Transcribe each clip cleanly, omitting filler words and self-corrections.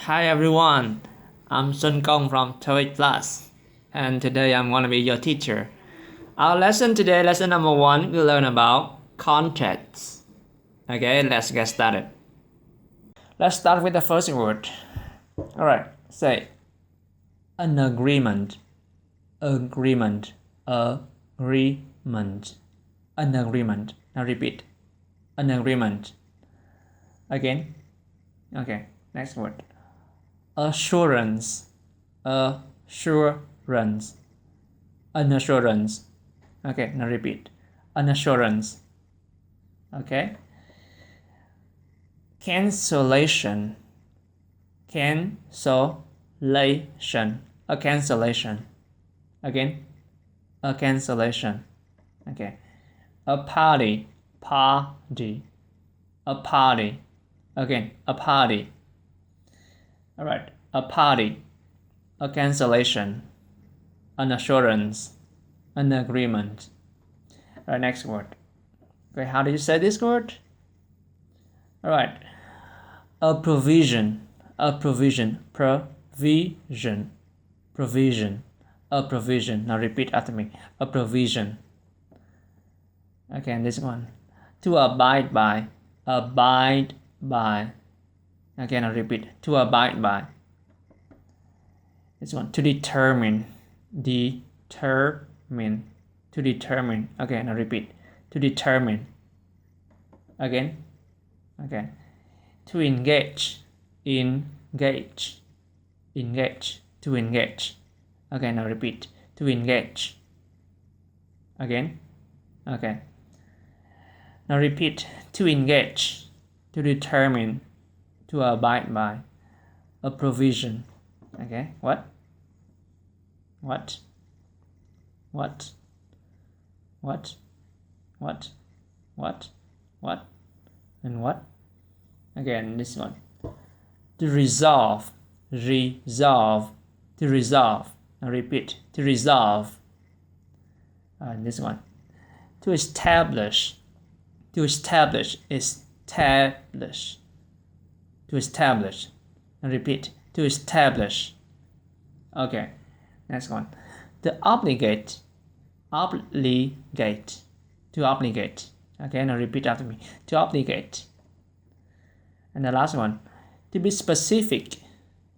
Hi everyone, I'm Sun Kong from TOEIC Plus, and today I'm going to be your teacher. Our lesson today, lesson number 1, we'll learn about contracts. Okay, let's get started. Let's start with the first word. Alright, say an agreement, agreement, agreement, an agreement. Now repeat, an agreement. Again, okay, next word. Assurance, assurance, an assurance. Okay, now repeat, an assurance. Okay. Cancellation, cancellation, a cancellation. Again, a cancellation. Okay. A party, party, a party. Again, a party. Alright, a party, a cancellation, an assurance, an agreement. Alright, next word. Okay, how do you say this word? Alright, a provision, a provision, provision, provision, a provision. Now repeat after me, a provision. Okay, and this one. To abide by, abide by. Again, I'll repeat, to abide by. This one, to determine, determine, to determine. Again, I'll repeat, to determine. Again, okay. To engage, engage, engage, to engage. Again, I'll repeat, to engage. Again, okay. Now repeat, to engage, to determine, to abide by, a provision. Okay, what? What? What? What? What? What? What? And what? Again, this one. To resolve, resolve, to resolve. Now repeat, to resolve. And this one. To establish, to establish, establish. To establish. And repeat, to establish. Okay, next one. To obligate, obligate, to obligate. Okay, now repeat after me, to obligate. And the last one, to be specific,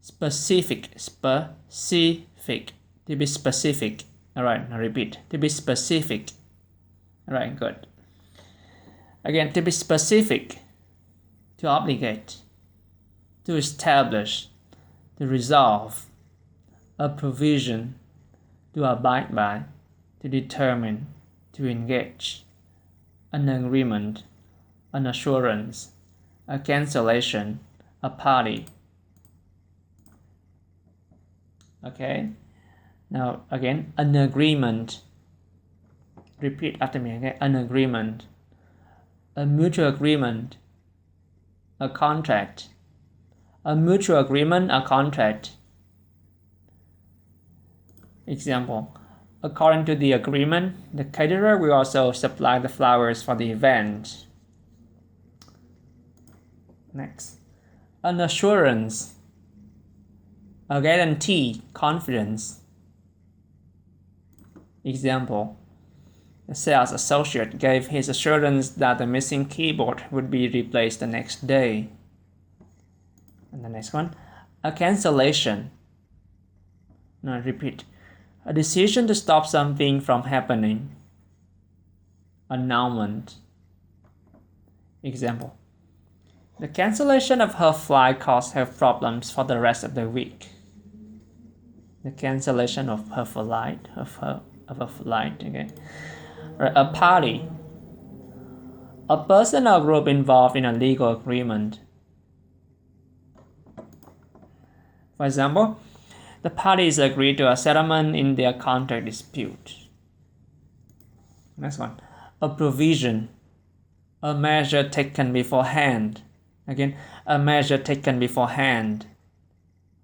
specific, specific, to be specific. All right, now repeat, to be specific. All right, good. Again, to be specific, to obligate, to establish, to resolve, a provision, to abide by, to determine, to engage, an agreement, an assurance, a cancellation, a party. Okay, now again, an agreement. Repeat after me again, an agreement, a mutual agreement, a contract. A mutual agreement, a contract. Example, according to the agreement, the caterer will also supply the flowers for the event. Next, an assurance, a guarantee, confidence. Example, the sales associate gave his assurance that the missing keyboard would be replaced the next day. And the next one, a cancellation. Now repeat, a decision to stop something from happening. Annulment. Example, the cancellation of her flight caused her problems for the rest of the week. The cancellation of her flight, of a flight, okay. Or a party, a person or group involved in a legal agreement. For example, the parties agreed to a settlement in their contract dispute. Next one, a provision, a measure taken beforehand. Again, a measure taken beforehand.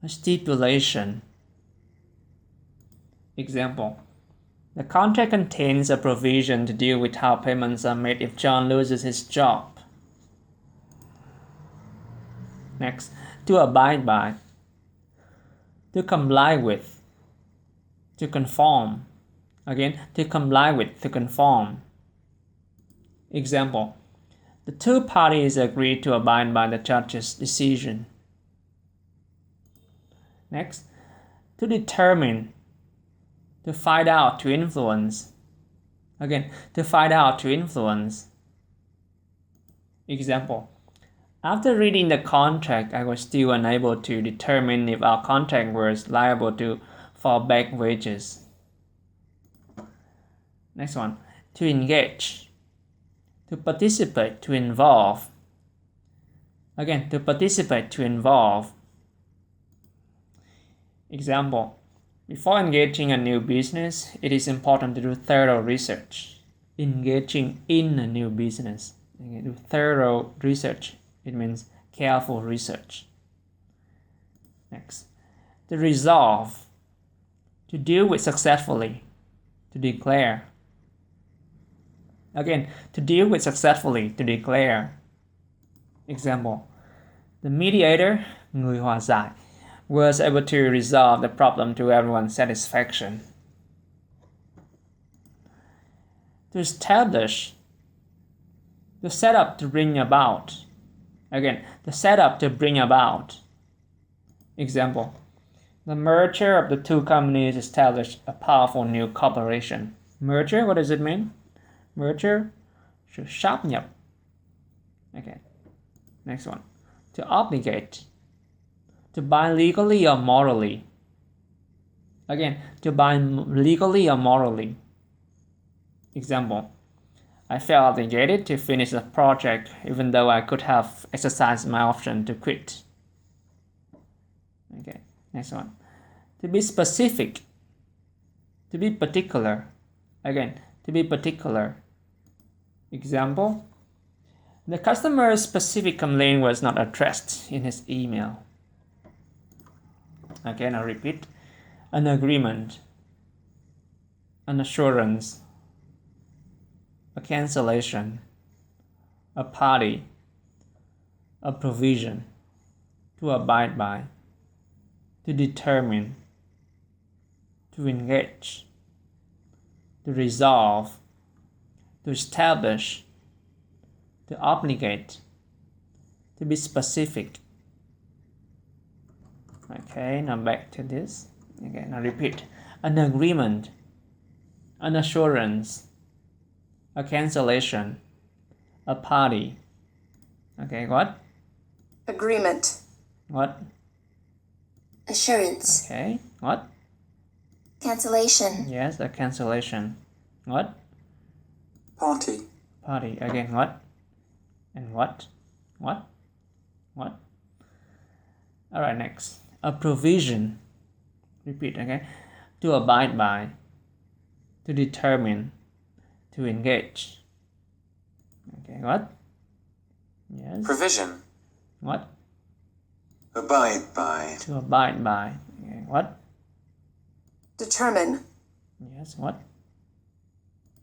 A stipulation. Example, the contract contains a provision to deal with how payments are made if John loses his job. Next, to abide by. To comply with, to conform. Again, to comply with, to conform. Example, the two parties agreed to abide by the judge's decision. Next, to determine, to find out, to influence. Again, to find out, to influence. Example, after reading the contract, I was still unable to determine if our contract was liable to fall back wages. Next one, to engage, to participate, to involve. Again, to participate, to involve. Example, before engaging a new business, it is important to do thorough research. Engaging in a new business. Do thorough research. It means careful research. Next, to resolve, to deal with successfully, to declare. Again, to deal with successfully, to declare. Example, the mediator, người hòa giải, was able to resolve the problem to everyone's satisfaction. To establish, to set up, to bring about. Again, the setup to bring about. Example, the merger of the two companies established a powerful new corporation. Merger, what does it mean? Merger, sự sáp nhập. Okay, next one. To obligate, to bind legally or morally. Again, to bind legally or morally. Example, I felt obligated to finish the project even though I could have exercised my option to quit. Okay, next one. To be specific, to be particular. Again, to be particular. Example, the customer's specific complaint was not addressed in his email. Again, I'll repeat. An agreement, an assurance, a cancellation, a party, a provision, to abide by, to determine, to engage, to resolve, to establish, to obligate, to be specific. Okay, now back to this. Again, I repeat. An agreement, an assurance, a cancellation, a party. Okay, what? Agreement. What? Assurance. Okay, what? Cancellation. Yes, a cancellation. What? Party. Party. Again, what? And what? What? What? Alright, next. A provision. Repeat, okay? To abide by, to determine, to engage. Okay, what? Yes. Provision. What? Abide by. To abide by. Okay, what? Determine. Yes, what?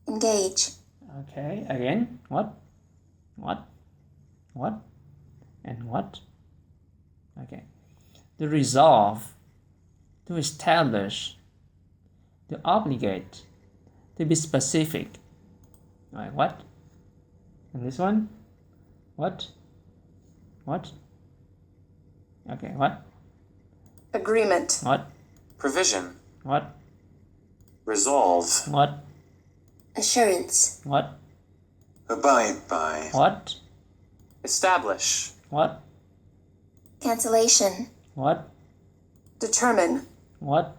Engage. Okay, again, what? What? What? And what? Okay. To resolve, to establish, to obligate, to be specific. Alright, what? And this one? What? What? Okay, what? Agreement. What? Provision. What? Resolve. What? Assurance. What? Abide by. What? Establish. What? Cancellation. What? Determine. What?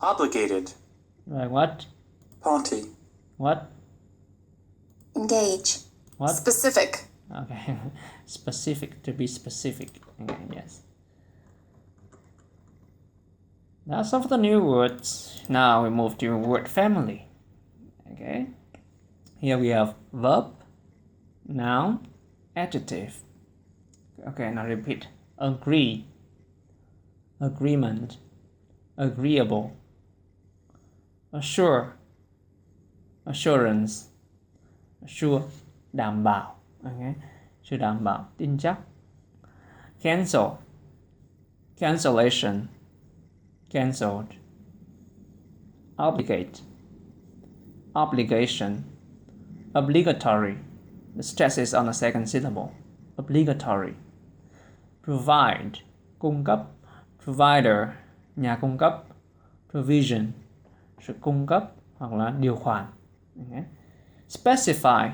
Obligated. Right, what? Party. What? Engage. What? Specific. Okay, specific, to be specific. Okay, yes. Now some of the new words. Now we move to word family. Okay. Here we have verb, noun, adjective. Okay, now repeat. Agree, agreement, agreeable, assure, assurance, assure, đảm bảo. Okay, sự đảm bảo, tin chắc. Cancel, cancellation, cancelled. Obligate, obligation, obligatory. The stress is on the second syllable. Obligatory. Provide, cung cấp, provider, nhà cung cấp, provision, sự cung cấp hoặc là điều khoản. Okay. Specify,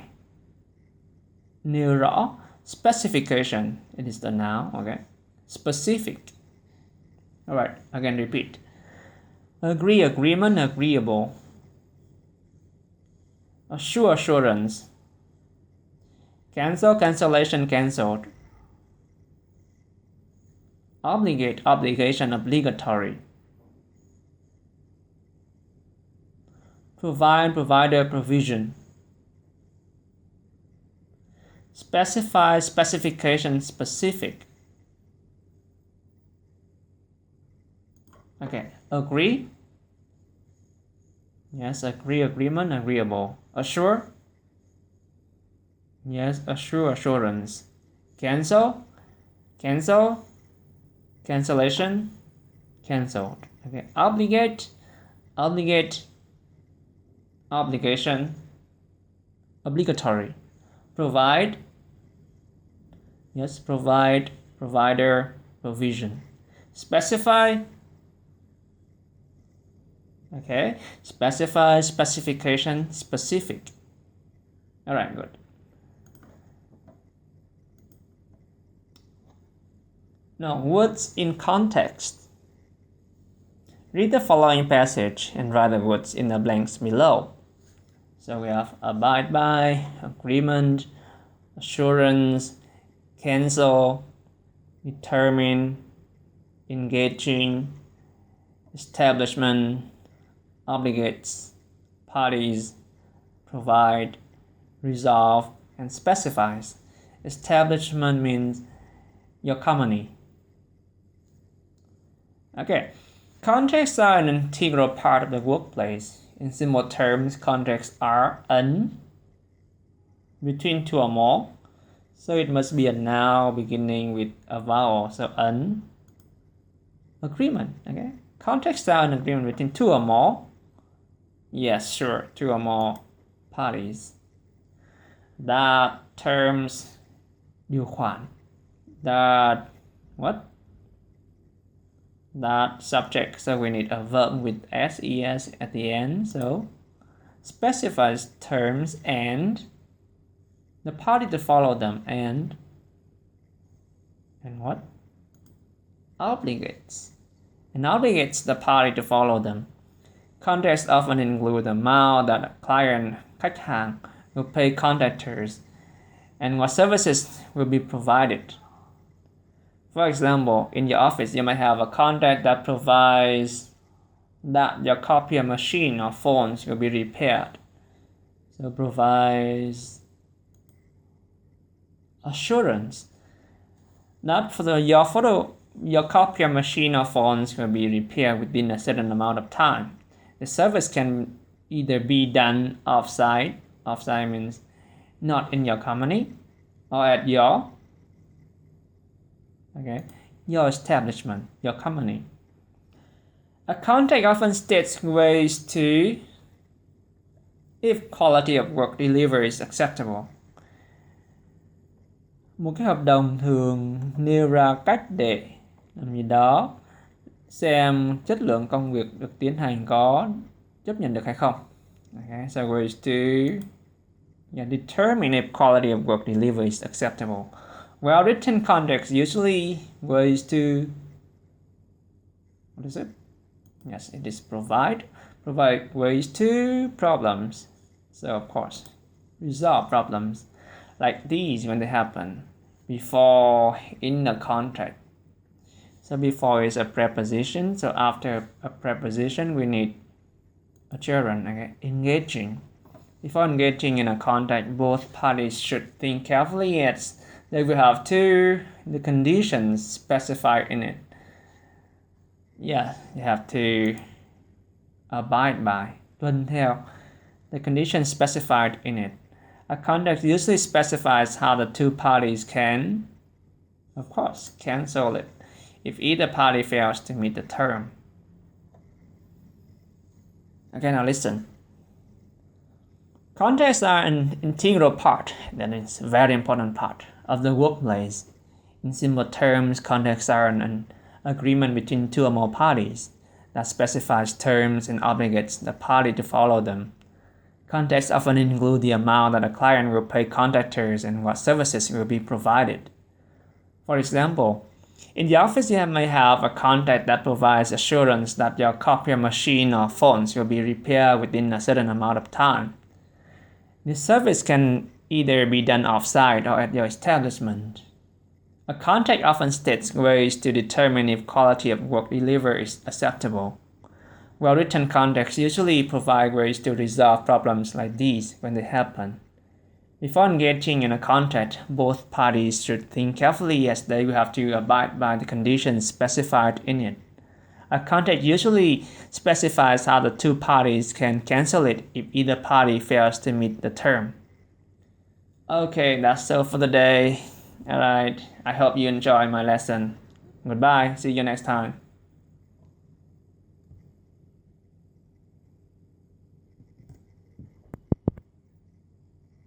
nêu rõ, specification, it is the noun, okay. Specific. All right, again repeat. Agree, agreement, agreeable. Assure, assurance. Cancel, cancellation, cancelled. Obligate, obligation, obligatory. Provide, provider, provision. Specify, specification, specific. Okay, agree. Yes, agree, agreement, agreeable. Assure. Yes, assure, assurance. Cancel, cancel, cancellation, cancelled. Okay, obligate, obligate, obligation, obligatory. Provide. Yes, provide, provider, provision. Specify. Okay, specify, specification, specific. All right, good. Now, words in context. Read the following passage and write the words in the blanks below. So we have abide by, agreement, assurance, cancel, determine, engaging, establishment, obligates, parties, provide, resolve, and specifies. Establishment means your company. Okay, contracts are an integral part of the workplace. In simple terms, contracts are an between two or more. So it must be a noun beginning with a vowel. So an agreement. Okay, contracts are an agreement between two or more. Yes, sure, two or more parties. That terms điều khoản. That what? That subject, so we need a verb with ses at the end. So specifies terms and the party to follow them, and what? Obligates. And obligates the party to follow them. Contracts often include the amount that a client, khách hàng, will pay contractors and what services will be provided. For example, in your office, you might have a contract that provides that your copier machine or phones will be repaired. So provides assurance that for your copier machine or phones will be repaired within a certain amount of time. The service can either be done off-site. Off-site means not in your company or at your establishment, your company. A contract often states ways to if quality of work delivered is acceptable. Một cái hợp đồng thường nêu ra cách để làm gì đó xem chất lượng công việc được tiến hành có chấp nhận được hay không. Okay, so ways to determine if quality of work delivered is acceptable. Well-written contracts usually ways to, what is it? Yes, it is provide ways to problems. So of course, resolve problems like these when they happen before in a contract. So before is a preposition. So after a preposition, we need a gerund. Okay, engaging. Before engaging in a contract, both parties should think carefully as they will have the conditions specified in it. Yeah, you have to abide by, tuân theo the conditions specified in it. A contract usually specifies how the two parties can, of course, cancel it if either party fails to meet the term. Okay, now listen. Contacts are an integral part, that is a very important part, of the workplace. In simple terms, contacts are an agreement between two or more parties that specifies terms and obligates the party to follow them. Contacts often include the amount that a client will pay contractors and what services will be provided. For example, in the office you may have a contract that provides assurance that your copier machine or phones will be repaired within a certain amount of time. This service can either be done off-site or at your establishment. A contract often states ways to determine if quality of work delivered is acceptable. Well-written contracts usually provide ways to resolve problems like these when they happen. Before engaging in a contract, both parties should think carefully as they will have to abide by the conditions specified in it. A contract usually specifies how the two parties can cancel it if either party fails to meet the term. Okay, that's all for the day. Alright, I hope you enjoyed my lesson. Goodbye, see you next time.